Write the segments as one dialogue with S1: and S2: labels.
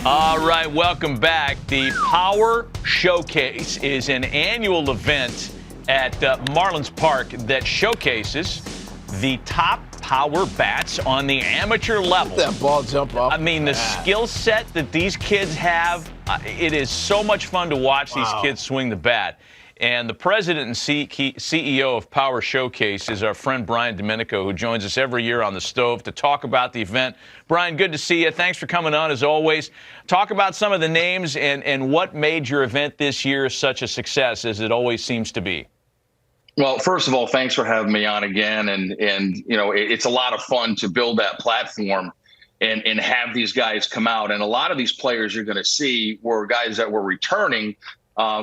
S1: All right, welcome back. The Power Showcase is an annual event at Marlins Park that showcases the top power bats on the amateur level.
S2: That ball jump off.
S1: I mean, the skill set that these kids have, it is so much fun to watch these kids swing the bat. And the president and CEO of Power Showcase is our friend Brian Domenico, who joins us every year on the stove to talk about the event. Brian, good to see you. Thanks for coming on, as always. Talk about some of the names and what made your event this year such a success, as it always seems to be.
S3: Well, first of all, thanks for having me on again. And you know, it's a lot of fun to build that platform and have these guys come out. And a lot of these players you're going to see were guys that were returning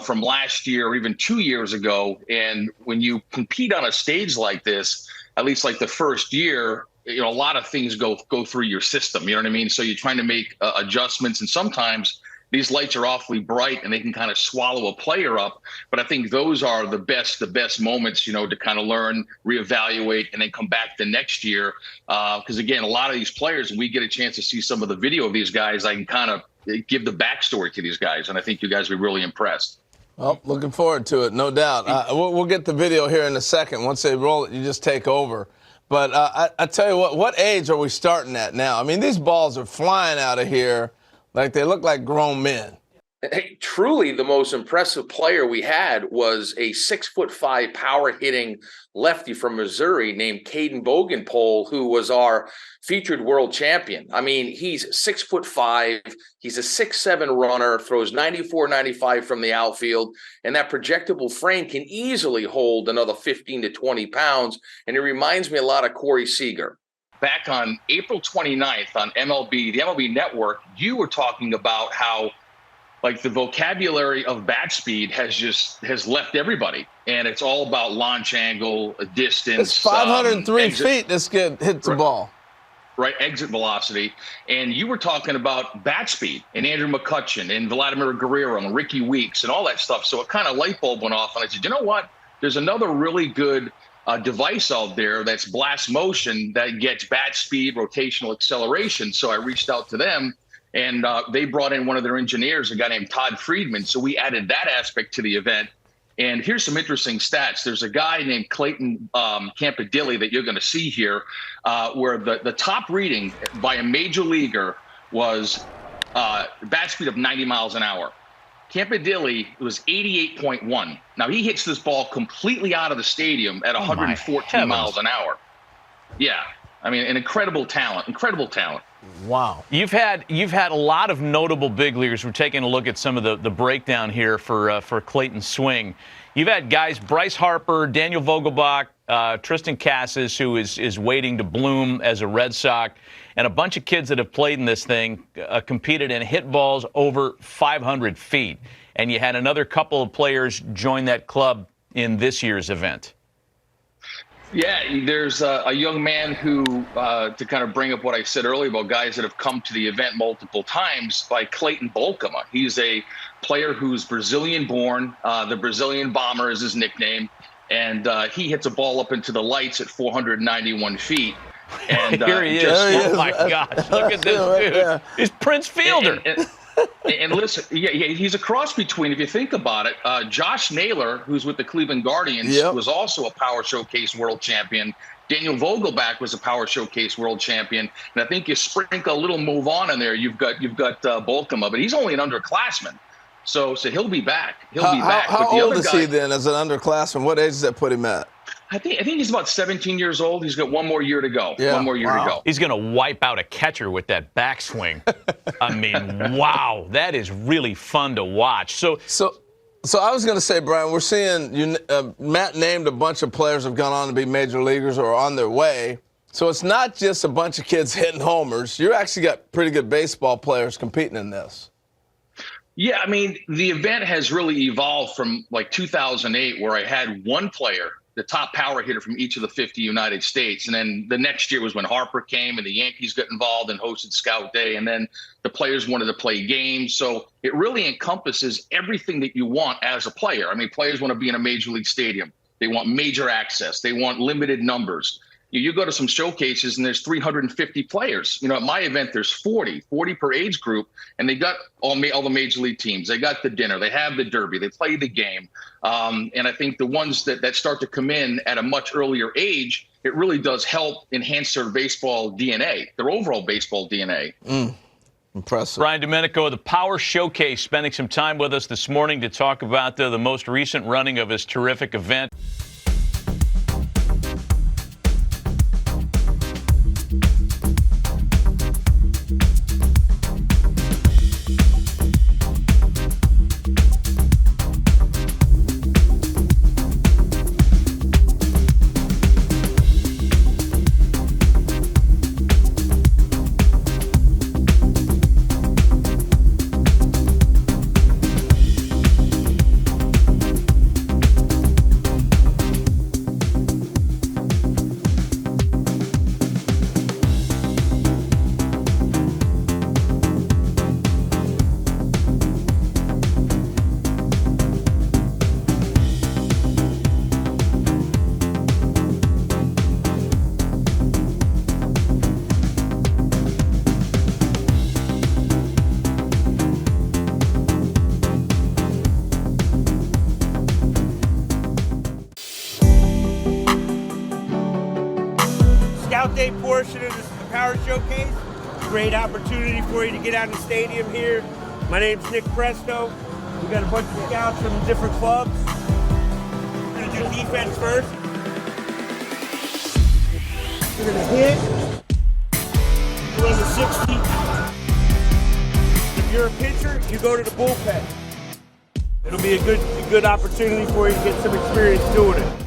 S3: from last year or even 2 years ago. And when you compete on a stage like this, at least like the first year, you know, a lot of things go through your system. You know what I mean? So you're trying to make adjustments, and sometimes these lights are awfully bright and they can kind of swallow a player up. But I think those are the best moments, you know, to kind of learn, reevaluate, and then come back the next year. Because again, a lot of these players, when we get a chance to see some of the video of these guys, I can kind of give the backstory to these guys, and I think you guys will be really impressed.
S2: Well, looking forward to it, no doubt. We'll get the video here in a second. Once they roll it, you just take over. But I tell you what age are we starting at now? I mean, these balls are flying out of here like they look like grown men.
S4: Hey, truly the most impressive player we had was a 6'5" power hitting lefty from Missouri named Caden Bogenpole, who was our featured world champion. I mean, he's 6'5", he's a 6'7" runner, throws 94, 95 from the outfield, and that projectable frame can easily hold another 15 to 20 pounds. And it reminds me a lot of Corey Seager.
S3: Back on April 29th on the MLB Network, you were talking about how like the vocabulary of bat speed has left everybody, and it's all about launch angle, distance.
S2: It's 503 feet. This kid hits the ball.
S3: Right, exit velocity. And you were talking about bat speed and Andrew McCutchen and Vladimir Guerrero and Ricky Weeks and all that stuff. So it kind of light bulb went off, and I said, you know what? There's another really good device out there that's blast motion that gets bat speed, rotational acceleration. So I reached out to them. And they brought in one of their engineers, a guy named Todd Friedman. So we added that aspect to the event. And here's some interesting stats. There's a guy named Clayton Campadilli that you're going to see here, where the top reading by a major leaguer was bat speed of 90 miles an hour. Campadilli was 88.1. Now, he hits this ball completely out of the stadium at 114 miles an hour. Yeah. I mean, an incredible talent.
S1: Wow. You've had a lot of notable big leaguers. We're taking a look at some of the breakdown here for Clayton's swing. You've had guys, Bryce Harper, Daniel Vogelbach, Tristan Casas, who is waiting to bloom as a Red Sox, and a bunch of kids that have played in this thing, competed and hit balls over 500 feet. And you had another couple of players join that club in this year's event.
S3: Yeah, there's a young man who, to kind of bring up what I said earlier about guys that have come to the event multiple times, by Clayton Bolkema. He's a player who's Brazilian-born. The Brazilian Bomber is his nickname. And he hits a ball up into the lights at 491 feet. And
S1: here he is. Oh, my gosh. Look at this dude. He's Prince Fielder.
S3: And listen, he's a cross between, if you think about it, Josh Naylor, who's with the Cleveland Guardians, was also a Power Showcase world champion. Daniel Vogelbach was a Power Showcase world champion. And I think you sprinkle a little move on in there, you've got Bolkema, but he's only an underclassman. So he'll be back. He'll be back.
S2: How old is he then as an underclassman? What age does that put him at?
S3: I think he's about 17 years old. He's got one more year to go.
S2: Yeah.
S3: One more year to go.
S1: He's going to wipe out a catcher with that backswing. I mean, wow, that is really fun to watch. So
S2: I was going to say, Brian, we're seeing Matt named a bunch of players have gone on to be major leaguers or are on their way. So it's not just a bunch of kids hitting homers. You actually got pretty good baseball players competing in this.
S3: Yeah, I mean, the event has really evolved from like 2008, where I had one player, the top power hitter from each of the 50 United States. And then the next year was when Harper came and the Yankees got involved and hosted Scout Day. And then the players wanted to play games. So it really encompasses everything that you want as a player. I mean, players want to be in a major league stadium. They want major access. They want limited numbers. You go to some showcases and there's 350 players. At my event, there's 40 per age group, and they got all the major league teams. They got the dinner, they have the derby, they play the game. And I think the ones that start to come in at a much earlier age, it really does help enhance their baseball DNA, their overall baseball DNA.
S2: Impressive.
S1: Brian Domenico of the Power Showcase spending some time with us this morning to talk about the most recent running of his terrific event.
S5: Scout Day portion of this is the Power Showcase. Great opportunity for you to get out in the stadium here. My name's Nick Presto. We got a bunch of scouts from different clubs. We're gonna do defense first. We're gonna hit. Run the 60. If you're a pitcher, you go to the bullpen. It'll be a good opportunity for you to get some experience doing it.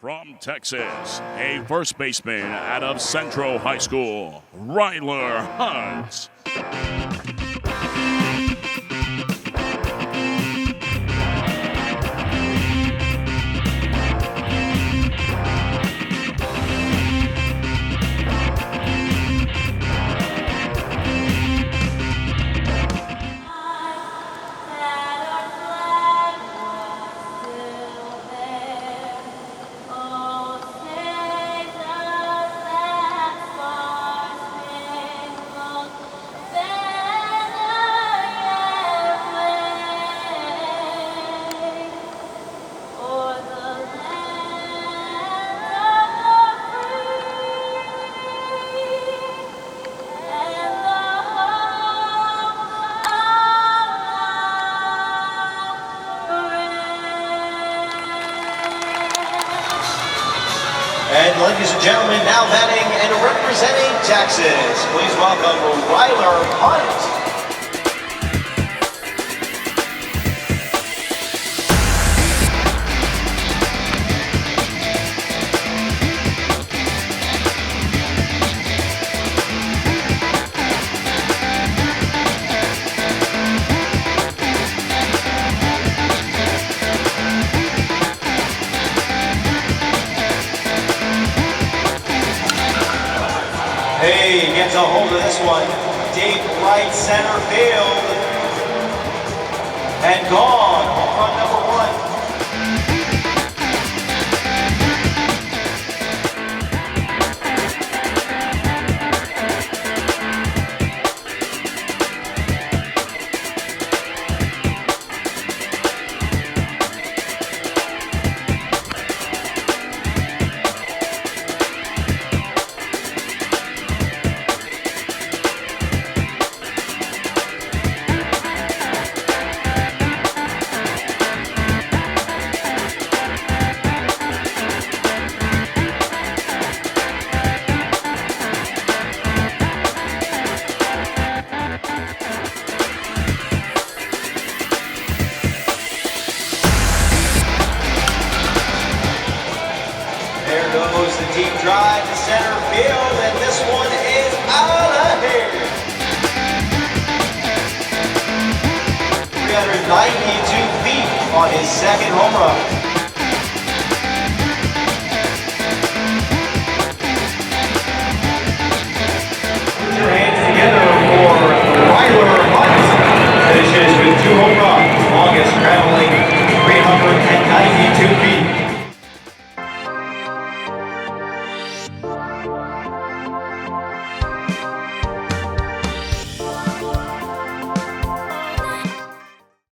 S6: From Texas, a first baseman out of Central High School, Ryler Hunt.
S7: And ladies and gentlemen, now batting and representing Texas, please welcome Ryler Hunt. Hey, gets a hold of this one. Deep right center field. and gone. Home run number 1. There goes the deep drive to center field, and this one is out of here. 392 feet on his second home run.